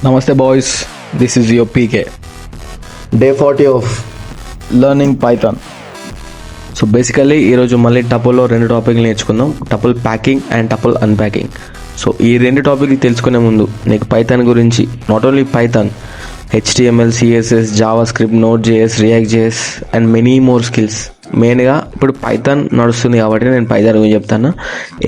Namaste boys, this is your PK. Day 40 of Learning Python. So basically ఈరోజు మళ్ళీ టపుల్లో 2 టాపిక్లు నేర్చుకుందాం, tuple packing and tuple unpacking. So ఈ 2 టాపిక్లు తెలుసుకునే ముందు నీకు పైథాన్ గురించి, not only Python, HTML, CSS, Java script, Node.js, React.js and many more skills. మెయిన్గా ఇప్పుడు పైథాన్ నడుస్తుంది కాబట్టి నేను పైథాన్ గురించి చెప్తాను.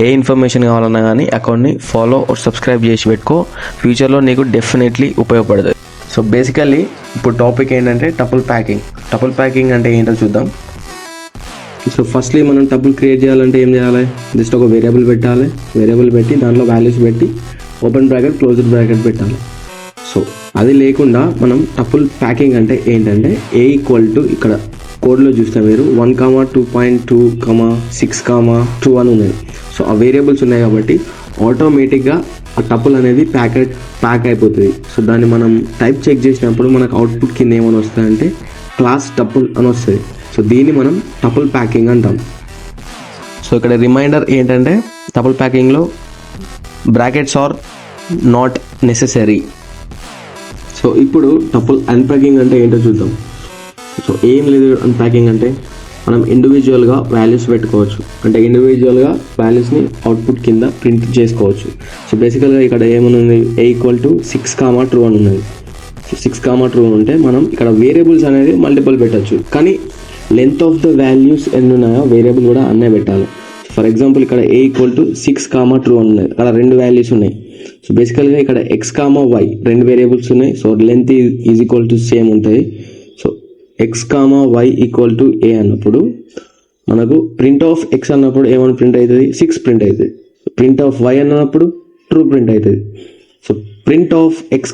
ఏ ఇన్ఫర్మేషన్ కావాలన్నా కానీ అకౌంట్ని ఫాలో సబ్స్క్రైబ్ చేసి పెట్టుకో, ఫ్యూచర్లో నీకు డెఫినెట్లీ ఉపయోగపడుతుంది. సో బేసికల్లీ ఇప్పుడు టాపిక్ ఏంటంటే టపుల్ ప్యాకింగ్. టపుల్ ప్యాకింగ్ అంటే ఏంటో చూద్దాం. సో ఫస్ట్లీ మనం టపుల్ క్రియేట్ చేయాలంటే ఏం చేయాలి? జస్ట్ ఒక వేరియబుల్ పెట్టాలి, వేరియబుల్ పెట్టి దాంట్లో వాల్యూస్ పెట్టి ఓపెన్ బ్రాకెట్ క్లోజ్డ్ బ్రాకెట్ పెట్టాలి. సో అది లేకుండా మనం టపుల్ ప్యాకింగ్ అంటే ఏంటంటే A = ఇక్కడ కోడ్లో చూస్తే మీరు 1, 2.2, 6, 2 అని ఉన్నాయి. సో ఆ వేరియబుల్స్ ఉన్నాయి కాబట్టి ఆటోమేటిక్గా ఆ టపుల్ అనేది ప్యాక్ అయిపోతుంది. సో దాన్ని మనం టైప్ చెక్ చేసినప్పుడు మనకు అవుట్పుట్ కింద ఏమైనా వస్తుందంటే క్లాస్ టపుల్ అని వస్తుంది. సో దీన్ని మనం టపుల్ ప్యాకింగ్ అంటాం. సో ఇక్కడ రిమైండర్ ఏంటంటే టపుల్ ప్యాకింగ్లో brackets are not necessary. So ఇప్పుడు టపుల్ అన్ప్యాకింగ్ అంటే ఏంటో చూద్దాం. సో ఏం లేదు అన్ప్యాకింగ్ అంటే మనం ఇండివిజువల్గా వాల్యూస్ పెట్టుకోవచ్చు, అంటే ఇండివిజువల్గా వాల్యూస్ని అవుట్పుట్ కింద ప్రింట్ చేసుకోవచ్చు. సో బేసికల్గా ఇక్కడ ఏమనుంది? A = 6, 2 అని ఉన్నది. సో 6, 2 ఉంటే మనం ఇక్కడ వేరియబుల్స్ అనేది మల్టిపుల్ పెట్టచ్చు, కానీ లెంత్ ఆఫ్ ద వాల్యూస్ ఎన్ని ఉన్నాయో వేరియబుల్ కూడా అన్నే పెట్టాలి. ఫర్ ఎగ్జాంపుల్ ఇక్కడ A = 6, 2 అని ఉన్నది, అక్కడ 2 వాల్యూస్ ఉన్నాయి. సో బేసికల్గా ఇక్కడ X, Y 2 వేరియబుల్స్ ఉన్నాయి. సో లెంత్ ఈజ్ సేమ్ ఉంటుంది. సో X, Y = A అన్నప్పుడు మనకు ప్రింట్ ఆఫ్ X అన్నప్పుడు ఏమైనా ప్రింట్ అవుతుంది? 6 ప్రింట్ అవుతుంది. ప్రింట్ ఆఫ్ Y అన్నప్పుడు ట్రూ ప్రింట్ అవుతుంది. So print of X,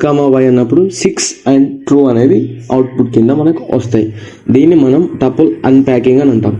Y అన్నప్పుడు 6 అండ్ ట్రూ అనేది అవుట్పుట్ కింద మనకు వస్తాయి. దీన్ని మనం టపుల్ అన్ప్యాకింగ్ అని అంటాం.